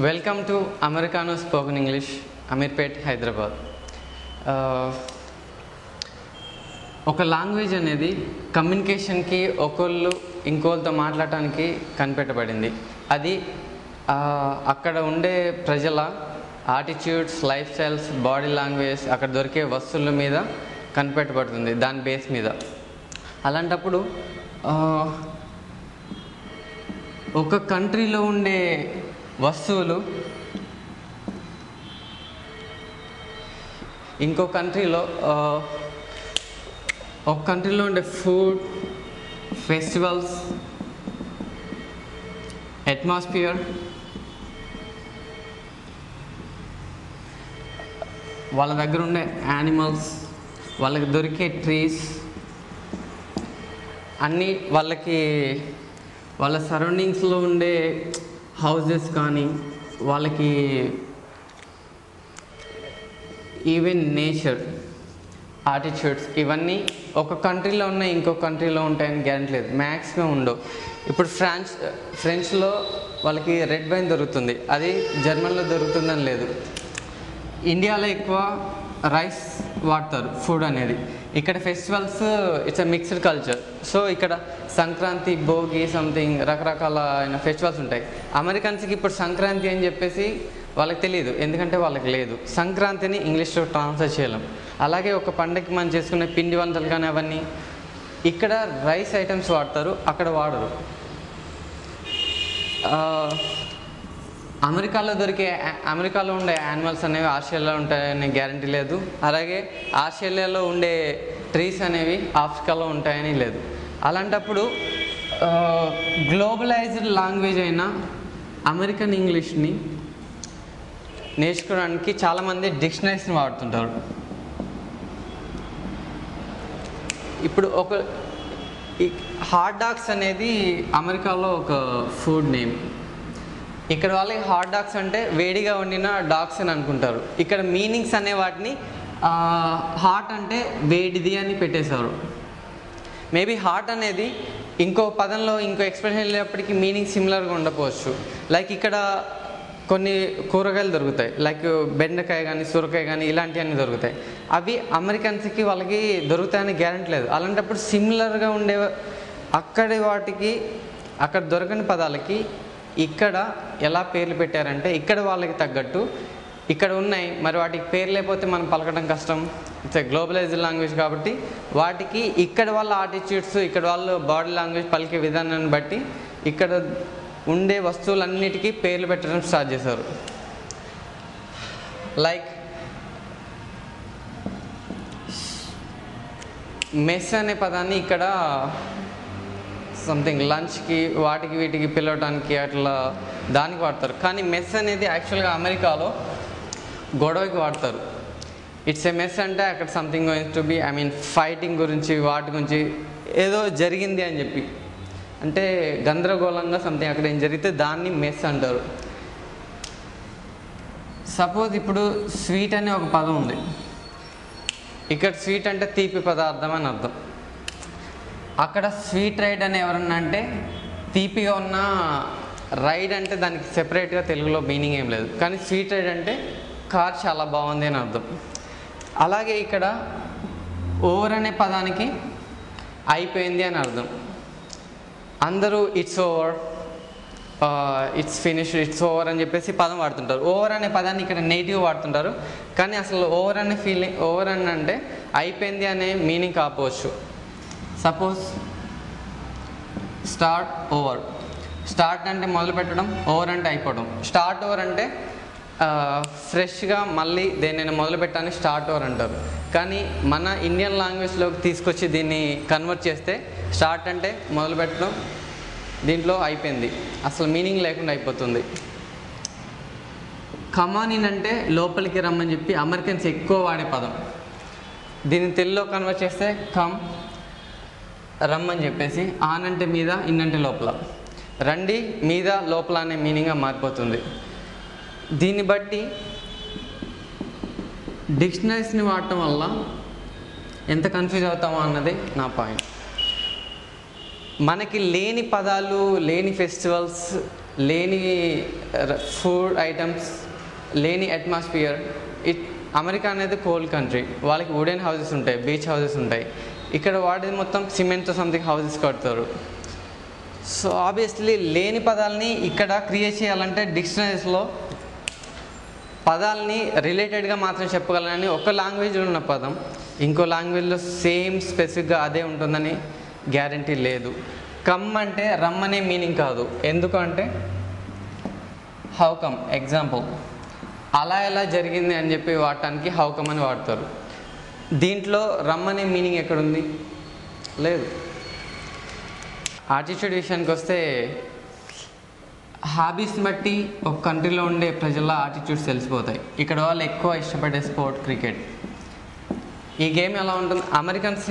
Welcome to americano spoken English, Ameerpet, Hyderabad. ఒక language అనేది కమ్యూనికేషన్కి, ఒకళ్ళు ఇంకోళ్ళతో మాట్లాడటానికి కనిపెట్టబడింది. అది అక్కడ ఉండే ప్రజల attitudes, life styles, body language, అక్కడ దొరికే వస్తువుల మీద కనిపెట్టబడుతుంది, దాని బేస్ మీద. అలాంటప్పుడు ఒక కంట్రీలో ఉండే వస్తువులు ఇంకో కంట్రీలో, ఒక కంట్రీలో ఉండే ఫుడ్, ఫెస్టివల్స్, అట్మాస్ఫియర్, వాళ్ళ దగ్గర ఉండే యానిమల్స్, వాళ్ళకి దొరికే ట్రీస్ అన్నీ, వాళ్ళ సరౌండింగ్స్లో ఉండే హౌజెస్ కానీ, వాళ్ళకి ఈవెన్ నేచర్, యాటిట్యూడ్స్, ఇవన్నీ ఒక కంట్రీలో ఉన్నాయి ఇంకో కంట్రీలో ఉంటాయని గ్యారెంటీ లేదు, మ్యాక్సిమం ఉండవు. ఇప్పుడు ఫ్రెంచ్లో వాళ్ళకి రెడ్ వైన్ దొరుకుతుంది, అది జర్మన్లో దొరుకుతుందని లేదు. ఇండియాలో ఎక్కువ రైస్ వాడతారు ఫుడ్ అనేది. ఇక్కడ festivals it's a mixed culture. So ఇక్కడ సంక్రాంతి, భోగి, సంథింగ్ రకరకాల ఫెస్టివల్స్ ఉంటాయి. అమెరికన్స్కి ఇప్పుడు సంక్రాంతి అని చెప్పేసి వాళ్ళకి తెలియదు, ఎందుకంటే వాళ్ళకి లేదు. సంక్రాంతిని ఇంగ్లీష్లో ట్రాన్స్లేట్ చేయలేం. అలాగే ఒక పండగకి మనం చేసుకునే పిండి వంటలు కానీ అవన్నీ ఇక్కడ రైస్ ఐటమ్స్ వాడతారు, అక్కడ వాడరు. అమెరికాలో ఉండే యానిమల్స్ అనేవి ఆస్ట్రేలియాలో ఉంటాయని గ్యారంటీ లేదు. అలాగే ఆస్ట్రేలియాలో ఉండే ట్రీస్ అనేవి ఆఫ్రికాలో ఉంటాయని లేదు. అలాంటప్పుడు గ్లోబలైజ్డ్ లాంగ్వేజ్ అయిన అమెరికన్ ఇంగ్లీష్ని నేర్చుకోవడానికి చాలామంది డిక్షనరీస్ని వాడుతుంటారు. ఇప్పుడు హాట్ డాగ్స్ అనేది అమెరికాలో ఒక ఫుడ్ నేమ్. ఇక్కడ వాళ్ళకి హాట్ డాగ్స్ అంటే వేడిగా వండిన డాగ్స్ అని అనుకుంటారు. ఇక్కడ మీనింగ్స్ అనే వాటిని హాట్ అంటే వేడిది అని పెట్టేశారు. మేబీ హాట్ అనేది ఇంకో పదంలో ఇంకో ఎక్స్ప్రెషన్ వెళ్ళేప్పటికీ మీనింగ్ సిమిలర్గా ఉండకపోవచ్చు. లైక్ ఇక్కడ కొన్ని కూరగాయలు దొరుకుతాయి, లైక్ బెండకాయ కానీ, సొరకాయ కానీ, ఇలాంటివన్నీ దొరుకుతాయి. అవి అమెరికన్స్కి వాళ్ళకి దొరుకుతాయని గ్యారెంటీ లేదు. అలాంటప్పుడు సిమిలర్గా ఉండే అక్కడ దొరకని పదాలకి ఇక్కడ ఎలా పేర్లు పెట్టారంటే, ఇక్కడ వాళ్ళకి తగ్గట్టు ఇక్కడ ఉన్నాయి, మరి వాటికి పేరు లేకపోతే మనం పలకడం కష్టం. ఇట్స్ గ్లోబలైజ్డ్ లాంగ్వేజ్ కాబట్టి వాటికి ఇక్కడ వాళ్ళ యాటిట్యూడ్స్, ఇక్కడ వాళ్ళు బాడీ లాంగ్వేజ్, పలికే విధానాన్ని బట్టి ఇక్కడ ఉండే వస్తువులన్నిటికీ పేర్లు పెట్టడం స్టార్ట్ చేశారు. లైక్ మెస్ అనే పదాన్ని ఇక్కడ సంథింగ్ లంచ్కి, వాటికి వీటికి పిలవడానికి అట్లా దానికి వాడతారు. కానీ మెస్ అనేది యాక్చువల్గా అమెరికాలో గొడవకి వాడతారు. ఇట్స్ ఏ మెస్ అంటే అక్కడ something going to be, fighting గురించి, వాటి గురించి ఏదో జరిగింది అని చెప్పి, అంటే గందరగోళంగా సంథింగ్ అక్కడ ఏం జరిగితే దాన్ని మెస్ అంటారు. సపోజ్ ఇప్పుడు స్వీట్ అనే ఒక పదం ఉంది. ఇక్కడ స్వీట్ అంటే తీపి పదార్థం అని అర్థం. అక్కడ స్వీట్ రైడ్ అని ఎవరన్నా అంటే తీపిగా ఉన్న రైడ్ అంటే దానికి సెపరేట్గా తెలుగులో మీనింగ్ ఏం లేదు. కానీ స్వీట్ రైడ్ అంటే కార్ చాలా బాగుంది అని అర్థం. అలాగే ఇక్కడ ఓవర్ అనే పదానికి అయిపోయింది అని అర్థం. అందరూ it's over, it's finished, it's over అని చెప్పేసి పదం వాడుతుంటారు. ఓవర్ అనే పదాన్ని ఇక్కడ నెగిటివ్ వాడుతుంటారు. కానీ అసలు ఓవర్ అనే ఫీలింగ్, ఓవర్ అని అంటే అయిపోయింది అనే మీనింగ్ కాకపోవచ్చు. Suppose start, over. స్టార్ట్ అంటే మొదలు పెట్టడం, ఓవర్ అంటే అయిపోవడం. స్టార్ట్ ఓవర్ అంటే ఫ్రెష్గా మళ్ళీ దేన్నైనా మొదలు పెట్టాలని స్టార్ట్ ఓవర్ అంటారు. కానీ మన ఇండియన్ లాంగ్వేజ్లోకి తీసుకొచ్చి దీన్ని కన్వర్ట్ చేస్తే స్టార్ట్ అంటే మొదలు పెట్టడం, దీంట్లో అయిపోయింది, అసలు మీనింగ్ లేకుండా అయిపోతుంది. కమాన్ ఇన్ అంటే లోపలికి రమ్మని చెప్పి అమెరికన్స్ ఎక్కువ వాడే పదం. దీన్ని తెలుగులో కన్వర్ట్ చేస్తే కమ్, రమ్మని చెప్పేసి. ఆన్ అంటే మీద, ఇన్ అంటే లోపల. రండి, మీద, లోపల అనే మీనింగ్గా మారిపోతుంది. దీన్ని బట్టి డిక్షనరీస్ని వాడటం వల్ల ఎంత కన్ఫ్యూజ్ అవుతామో అన్నది నా పాయింట్. మనకి లేని పదాలు, లేని ఫెస్టివల్స్, లేని ఫుడ్ ఐటమ్స్, లేని అట్మాస్ఫియర్. అమెరికా అనేది కోల్డ్ కంట్రీ, వాళ్ళకి వుడెన్ హౌసెస్ ఉంటాయి, బీచ్ హౌసెస్ ఉంటాయి. ఇక్కడ వాడేది మొత్తం సిమెంట్తో సంథింగ్ హౌసెస్ కడతారు. సో ఆబ్వియస్లీ లేని పదాలని ఇక్కడ క్రియేట్ చేయాలంటే డిక్షనరీస్లో పదాలని రిలేటెడ్గా మాత్రం చెప్పగలనని ఒక లాంగ్వేజ్లో ఉన్న పదం ఇంకో లాంగ్వేజ్లో సేమ్ స్పెసిఫిక్గా అదే ఉంటుందని గ్యారంటీ లేదు. కమ్ అంటే రమ్మనే మీనింగ్ కాదు. ఎందుకంటే హౌ కమ్, ఎగ్జాంపుల్ అలా ఎలా జరిగింది అని చెప్పి వాడటానికి హౌ కమ్ అని వాడతారు. దీంట్లో రమ్మనే మీనింగ్ ఎక్కడుంది? లేదు. ఆటిట్యూడ్ విషయానికి వస్తే హాబీస్ని బట్టి ఒక కంట్రీలో ఉండే ప్రజల ఆటిట్యూడ్స్ తెలిసిపోతాయి. ఇక్కడ వాళ్ళు ఎక్కువ ఇష్టపడే స్పోర్ట్ క్రికెట్. ఈ గేమ్ ఎలా ఉంటుంది? అమెరికన్స్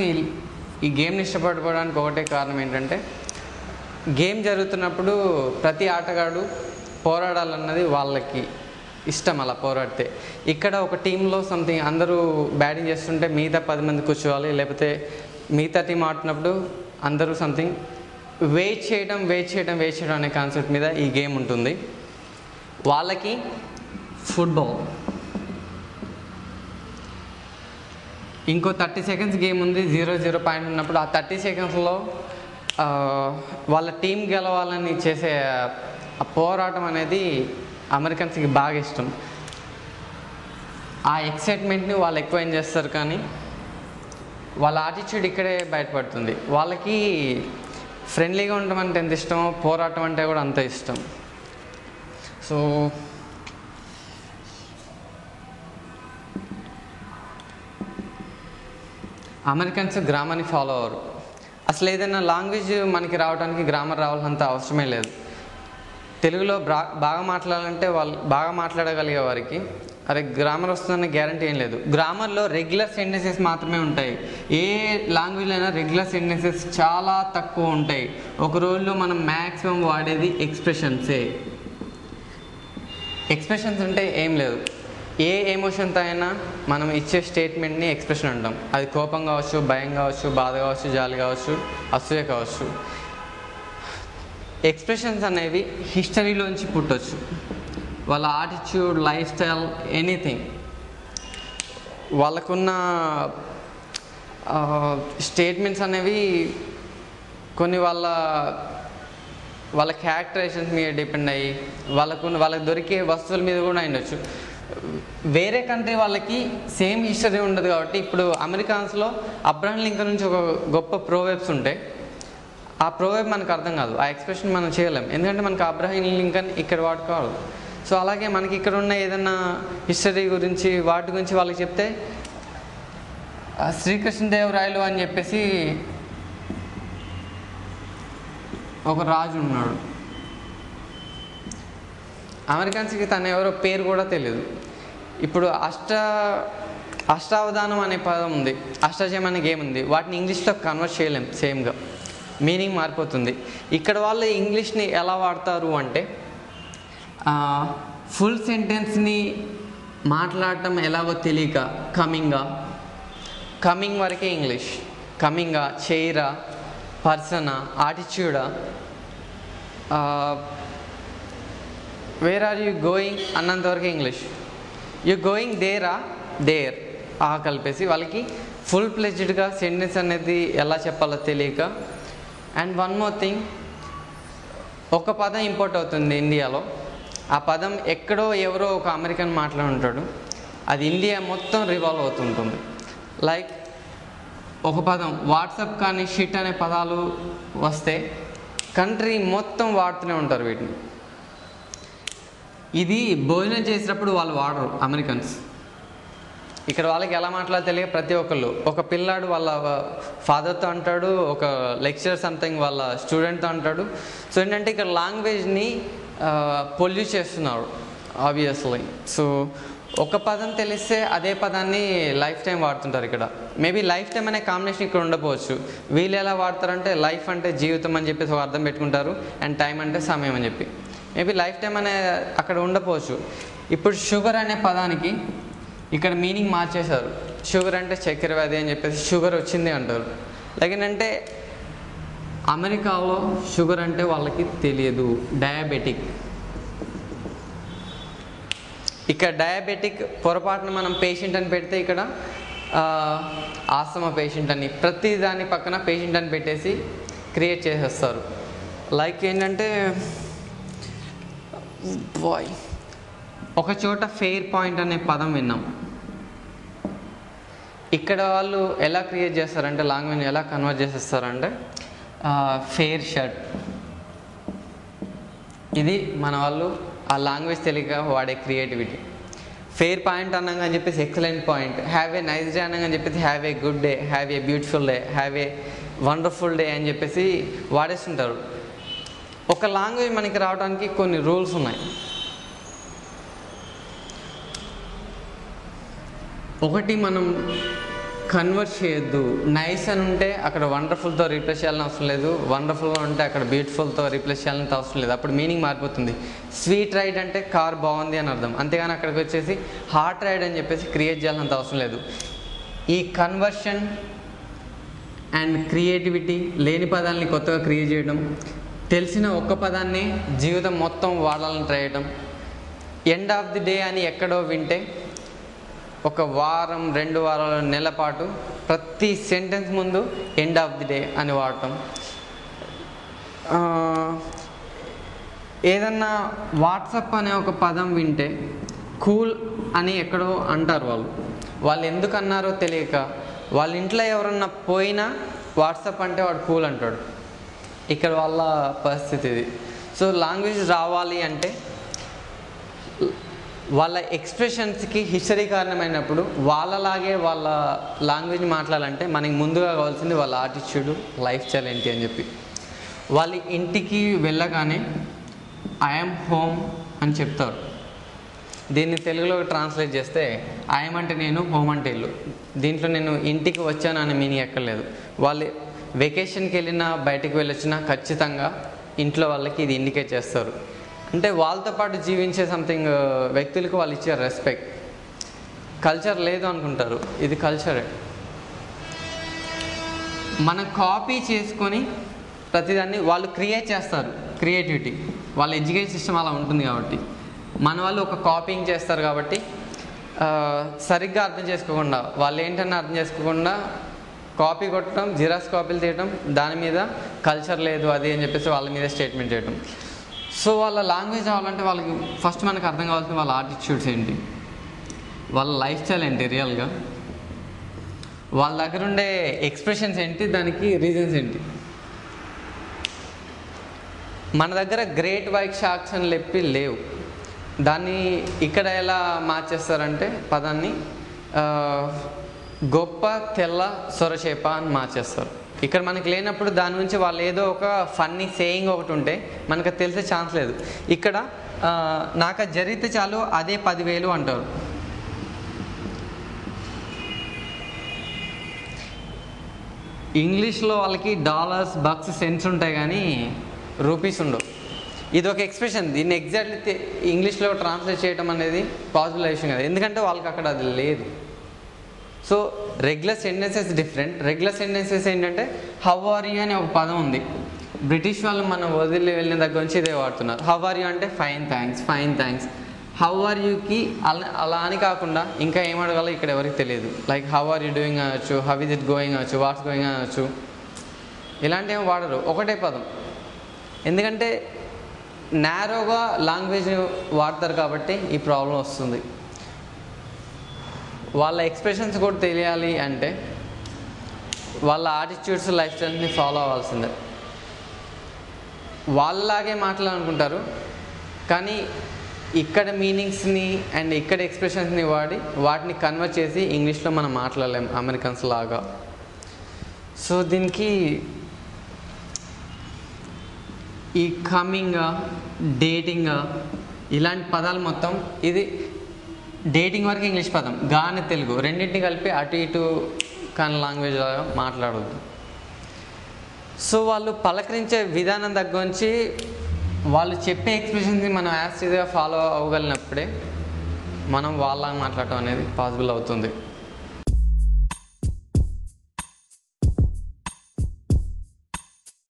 ఈ గేమ్ని ఇష్టపడిపోవడానికి ఒకటే కారణం ఏంటంటే గేమ్ జరుగుతున్నప్పుడు ప్రతి ఆటగాడు పోరాడాలన్నది వాళ్ళకి ఇష్టం. అలా పోరాడితే ఇక్కడ ఒక టీంలో సంథింగ్ అందరూ బ్యాటింగ్ చేస్తుంటే మిగతా 10 మంది కూర్చోవాలి, లేకపోతే మిగతా టీం ఆడుతున్నప్పుడు అందరూ సంథింగ్ వెయిట్ చేయడం అనే కాన్సెప్ట్ మీద ఈ గేమ్ ఉంటుంది. వాళ్ళకి ఫుట్బాల్ ఇంకో 30 సెకండ్స్ గేమ్ ఉంది, 0-0 పాయింట్ ఉన్నప్పుడు ఆ 30 సెకండ్స్లో వాళ్ళ టీం గెలవాలని చేసే ఆ పోరాటం అనేది అమెరికన్స్కి బాగా ఇష్టం. ఆ ఎక్సైట్మెంట్ని వాళ్ళు ఎక్కువ ఎంజాయ్ చేస్తారు. కానీ వాళ్ళ ఆటిట్యూడ్ ఇక్కడే బయటపడుతుంది. వాళ్ళకి ఫ్రెండ్లీగా ఉండడం అంటే ఎంత ఇష్టమో పోరాటం అంటే కూడా అంత ఇష్టం. సో అమెరికన్స్ గ్రామర్ని ఫాలో అవ్వరు. అసలు ఏదైనా లాంగ్వేజ్ మనకి రావడానికి గ్రామర్ రావాల్సినంత అవసరమే లేదు. తెలుగులో బాగా మాట్లాడాలంటే వాళ్ళు బాగా మాట్లాడగలిగే వారికి అరే గ్రామర్ వస్తుందన్న గ్యారంటీ ఏం లేదు. గ్రామర్లో రెగ్యులర్ సెంటెన్సెస్ మాత్రమే ఉంటాయి. ఏ లాంగ్వేజ్లో అయినా రెగ్యులర్ సెంటెన్సెస్ చాలా తక్కువ ఉంటాయి. ఒక రోజులో మనం మ్యాక్సిమం వాడేది ఎక్స్ప్రెషన్సే. ఎక్స్ప్రెషన్స్ అంటే ఏం లేదు, ఏ ఎమోషన్తో అయినా మనం ఇచ్చే స్టేట్మెంట్ని ఎక్స్ప్రెషన్ అంటాం. అది కోపం కావచ్చు, భయం కావచ్చు, బాధ కావచ్చు, జాలి కావచ్చు, అసూయ కావచ్చు. ఎక్స్ప్రెషన్స్ అనేవి హిస్టరీలోంచి పుట్టవచ్చు. వాళ్ళ ఆటిట్యూడ్, లైఫ్ స్టైల్, ఎనీథింగ్, వాళ్ళకున్న స్టేట్మెంట్స్ అనేవి కొన్ని వాళ్ళ క్యారెక్టరైజేషన్స్ మీద డిపెండ్ అయ్యి వాళ్ళకి దొరికే వస్తువుల మీద కూడా ఉండొచ్చు. వేరే కంట్రీ వాళ్ళకి సేమ్ హిస్టరీ ఉండదు. కాబట్టి ఇప్పుడు అమెరికాన్స్లో అబ్రహం లింకన్ నుంచి ఒక గొప్ప ప్రోవెబ్స్ ఉంటాయి. ఆ ప్రోవెబ్ మనకు అర్థం కాదు, ఆ ఎక్స్ప్రెషన్ మనం చేయలేం, ఎందుకంటే మనకు అబ్రహం లింకన్ ఇక్కడ వాడుకోవాలి. సో అలాగే మనకి ఇక్కడ ఉన్న ఏదైనా హిస్టరీ గురించి వాటి గురించి వాళ్ళకి చెప్తే శ్రీకృష్ణదేవరాయలు అని చెప్పేసి ఒక రాజు ఉన్నాడు. అమెరికన్స్కి తన ఎవరో పేరు కూడా తెలియదు. ఇప్పుడు అష్టావధానం అనే పదం ఉంది, అష్టాచయం అనే గేమ్ ఉంది. వాటిని ఇంగ్లీష్లో కన్వర్ట్ చేయలేం, సేమ్గా మీనింగ్ మారిపోతుంది. ఇక్కడ వాళ్ళు ఇంగ్లీష్ని ఎలా వాడతారు అంటే ఫుల్ సెంటెన్స్ని మాట్లాడటం ఎలాగో తెలియక కమింగ్ వరకే ఇంగ్లీష్, కమింగా, చైరా, పర్సనా, ఆటిట్యూడా, వేర్ ఆర్ యూ గోయింగ్ అన్నంతవరకు ఇంగ్లీష్. యూ గోయింగ్ దేర్ కలిపేసి వాళ్ళకి ఫుల్ ప్లెజ్డ్గా సెంటెన్స్ అనేది ఎలా చెప్పాలో తెలియక. అండ్ వన్ మోర్ థింగ్, ఒక పదం ఇంపోర్ట్ అవుతుంది ఇండియాలో, ఆ పదం ఎక్కడో ఎవరో ఒక అమెరికన్ మాట్లాడుంటాడు, అది ఇండియా మొత్తం రివాల్వ్ అవుతుంటుంది. లైక్ ఒక పదం వాట్సాప్ కానీ షిట్ అనే పదాలు వస్తే కంట్రీ మొత్తం వాడుతూనే ఉంటారు వీటిని. ఇది భోజనం చేసేటప్పుడు వాళ్ళు వాడరు అమెరికన్స్. ఇక్కడ వాళ్ళకి ఎలా మాట్లాడాలో తెలియక ప్రతి ఒక్కళ్ళు, ఒక పిల్లాడు వాళ్ళ ఫాదర్తో అంటాడు, ఒక లెక్చరర్ సంథింగ్ వాళ్ళ స్టూడెంట్తో అంటాడు. సో ఏంటంటే ఇక్కడ లాంగ్వేజ్ని పొల్యూట్ చేస్తున్నారు ఆబ్వియస్లీ. సో ఒక పదం తెలిస్తే అదే పదాన్ని లైఫ్ టైం వాడుతుంటారు ఇక్కడ. మేబీ లైఫ్ టైం అనే కాంబినేషన్ ఇక్కడ ఉండకపోవచ్చు. వీళ్ళు ఎలా వాడతారంటే లైఫ్ అంటే జీవితం అని చెప్పేసి ఒక అర్థం పెట్టుకుంటారు, అండ్ టైం అంటే సమయం అని చెప్పి. మేబీ లైఫ్ టైం అనే అక్కడ ఉండకపోవచ్చు. ఇప్పుడు షుగర్ అనే పదానికి ఇక్కడ మీనింగ్ మార్చేశారు. షుగర్ అంటే చక్కెర వ్యాధి అని చెప్పేసి షుగర్ వచ్చింది అంటారు. లైక్ ఏంటంటే అమెరికాలో షుగర్ అంటే వాళ్ళకి తెలియదు, డయాబెటిక్. ఇక్కడ డయాబెటిక్ పొరపాటున మనం పేషెంట్ అని పెడితే ఇక్కడ ఆస్తమా పేషెంట్ అని ప్రతి దాని పక్కన పేషెంట్ అని పెట్టేసి క్రియేట్ చేసేస్తారు. లైక్ ఏంటంటే బాయ్ ఒక చోట ఫెయిర్ పాయింట్ అనే పదం విన్నాం. ఇక్కడ వాళ్ళు ఎలా క్రియేట్ చేస్తారంటే లాంగ్వేజ్ ఎలా కన్వర్ట్ చేసేస్తారంటే ఫెయిర్ షర్ట్. ఇది మన వాళ్ళు ఆ లాంగ్వేజ్ తెలియక వాడే క్రియేటివిటీ. ఫెయిర్ పాయింట్ అన్నాగా అని చెప్పేసి excellent point, have a nice day అన్నాగా అని చెప్పేసి have a good day, have a beautiful day, have a wonderful day అని చెప్పేసి వాడేస్తుంటారు. ఒక లాంగ్వేజ్ మనకి రావడానికి కొన్ని రూల్స్ ఉన్నాయి. ఒకటి, మనం కన్వర్ట్ చేయొద్దు. నైస్ అని ఉంటే అక్కడ వండర్ఫుల్తో రీప్లేస్ చేయాలని అవసరం లేదు, వండర్ఫుల్గా ఉంటే అక్కడ బ్యూటిఫుల్తో రీప్లేస్ చేయాలని అవసరం లేదు. అప్పుడు మీనింగ్ మారిపోతుంది. స్వీట్ రైడ్ అంటే కార్ బాగుంది అని అర్థం, అంతేగాని అక్కడికి వచ్చేసి హాట్ రైడ్ అని చెప్పేసి క్రియేట్ చేయాలంత అవసరం లేదు. ఈ కన్వర్షన్ అండ్ క్రియేటివిటీ, లేని పదాలని కొత్తగా క్రియేట్ చేయడం, తెలిసిన ఒక్క పదాన్ని జీవితం మొత్తం వాడాలని ట్రై చేయడం, ఎండ్ ఆఫ్ ది డే అని ఎక్కడో వింటే ఒక వారం 2 వారాల నెల పాటు ప్రతి సెంటెన్స్ ముందు ఎండ్ ఆఫ్ ది డే అని వాడటం. ఏదన్నా వాట్సాప్ అనే ఒక పదం వింటే కూల్ అని ఎక్కడో అంటారు. వాళ్ళు ఎందుకు అన్నారో తెలియక వాళ్ళ ఇంట్లో ఎవరన్నా పోయినా వాట్సాప్ అంటే వాడు కూల్ అంటాడు. ఇక్కడ వాళ్ళ పరిస్థితి ఇది. సో లాంగ్వేజ్ రావాలి అంటే వాళ్ళ ఎక్స్ప్రెషన్స్కి హిస్టరీ కారణమైనప్పుడు వాళ్ళలాగే వాళ్ళ లాంగ్వేజ్ మాట్లాడాలంటే మనకి ముందుగా కావాల్సింది వాళ్ళ ఆటిట్యూడ్, లైఫ్ స్టైల్ ఏంటి అని చెప్పి. వాళ్ళ ఇంటికి వెళ్ళగానే ఐఎమ్ హోమ్ అని చెప్తారు. దీన్ని తెలుగులో ట్రాన్స్లేట్ చేస్తే ఐఎమ్ అంటే నేను, హోమ్ అంటే ఇల్లు. దీంట్లో నేను ఇంటికి వచ్చాను అనే మీనింగ్ ఎక్కర్లేదు. వాళ్ళు వెకేషన్కి వెళ్ళినా బయటికి వెళ్ళొచ్చినా ఖచ్చితంగా ఇంట్లో వాళ్ళకి ఇది ఇండికేట్ చేస్తారు. అంటే వాళ్ళతో పాటు జీవించే సంథింగ్ వ్యక్తులకు వాళ్ళు ఇచ్చే రెస్పెక్ట్. కల్చర్ లేదు అనుకుంటారు, ఇది కల్చరే. మనం కాపీ చేసుకొని ప్రతిదాన్ని వాళ్ళు క్రియేట్ చేస్తారు. క్రియేటివిటీ వాళ్ళ ఎడ్యుకేషన్ సిస్టమ్ అలా ఉంటుంది కాబట్టి. మన వాళ్ళు ఒక కాపీయింగ్ చేస్తారు కాబట్టి సరిగ్గా అర్థం చేసుకోకుండా, వాళ్ళు ఏంటని అర్థం చేసుకోకుండా కాపీ కొట్టడం, జిరాక్స్ కాపీలు తీయడం, దాని మీద కల్చర్ లేదు అది అని చెప్పేసి వాళ్ళ మీద స్టేట్మెంట్ చేయడం. సో వాళ్ళ లాంగ్వేజ్ రావాలంటే వాళ్ళకి ఫస్ట్ మనకు అర్థం కావాల్సిన వాళ్ళ ఆటిట్యూడ్స్ ఏంటి, వాళ్ళ లైఫ్ స్టైల్ ఏంటి, రియల్గా వాళ్ళ దగ్గర ఉండే ఎక్స్ప్రెషన్స్ ఏంటి, దానికి రీజన్స్ ఏంటి. మన దగ్గర గ్రేట్ వైట్ షార్క్స్ అని చెప్పి లేవు. దాన్ని ఇక్కడ ఎలా మార్చేస్తారంటే పదాన్ని గొప్ప తెల్ల సొరచేప అని మార్చేస్తారు. ఇక్కడ మనకి లేనప్పుడు దాని నుంచి వాళ్ళు ఏదో ఒక ఫన్నీ సేయింగ్ ఒకటి ఉంటే మనకు తెలిసే ఛాన్స్ లేదు. ఇక్కడ నాకు జరిగితే చాలు అదే 10,000 అంటారు. ఇంగ్లీష్లో వాళ్ళకి డాలర్స్, బక్స్, సెంట్స్ ఉంటాయి కానీ రూపీస్ ఉండవు. ఇది ఒక ఎక్స్ప్రెషన్. దీన్ని ఎగ్జాక్ట్లీ ఇంగ్లీష్లో ట్రాన్స్లేట్ చేయడం అనేది పాసిబుల్ విషయం కదా, ఎందుకంటే వాళ్ళకి అక్కడ అది లేదు. So regular sentences different. Regular sentences ఏంటంటే హౌ ఆర్ యూ అని ఒక పదం ఉంది. బ్రిటిష్ వాళ్ళు మనం వదిలి వెళ్ళిన దగ్గర నుంచి ఇదే వాడుతున్నారు. హౌ ఆర్ యూ అంటే fine thanks, fine thanks. How are యూకి అలా అని కాకుండా ఇంకా ఏం అడగాలో ఇక్కడ ఎవరికి తెలియదు. Like how are you doing అనొచ్చు, హౌ ఇస్ ఇట్ గోయింగ్ అనొచ్చు, వాట్స్ గోయింగ్ అనొచ్చు. ఇలాంటివి వాడరు, ఒకటే పదం. ఎందుకంటే నేరోగా లాంగ్వేజ్ వాడతారు కాబట్టి ఈ ప్రాబ్లం వస్తుంది. వాళ్ళ ఎక్స్ప్రెషన్స్ కూడా తెలియాలి అంటే వాళ్ళ ఆటిట్యూడ్స్, లైఫ్ స్టైల్ని ఫాలో అవ్వాల్సిందే. వాళ్ళలాగే మాట్లాడాలనుకుంటారు కానీ ఇక్కడ మీనింగ్స్ని అండ్ ఇక్కడ ఎక్స్ప్రెషన్స్ని వాడి వాటిని కన్వర్ట్ చేసి ఇంగ్లీష్లో మనం మాట్లాడలేం అమెరికన్స్ లాగా. సో దీనికి ఈ కమింగ్, డేటింగ్ ఇలాంటి పదాలు మొత్తం, ఇది డేటింగ్ వరకు ఇంగ్లీష్ పదం, గాని తెలుగు రెండింటిని కలిపి అటు ఇటు కానీ లాంగ్వేజ్ లాగా మాట్లాడవద్దు. సో వాళ్ళు పలకరించే విధానం దగ్గర నుంచి వాళ్ళు చెప్పే ఎక్స్ప్రెషన్స్ని మనం యాజ్ ఈజీగా ఫాలో అవ్వగలిగినప్పుడే మనం వాళ్ళలాగా మాట్లాడటం అనేది పాసిబుల్ అవుతుంది.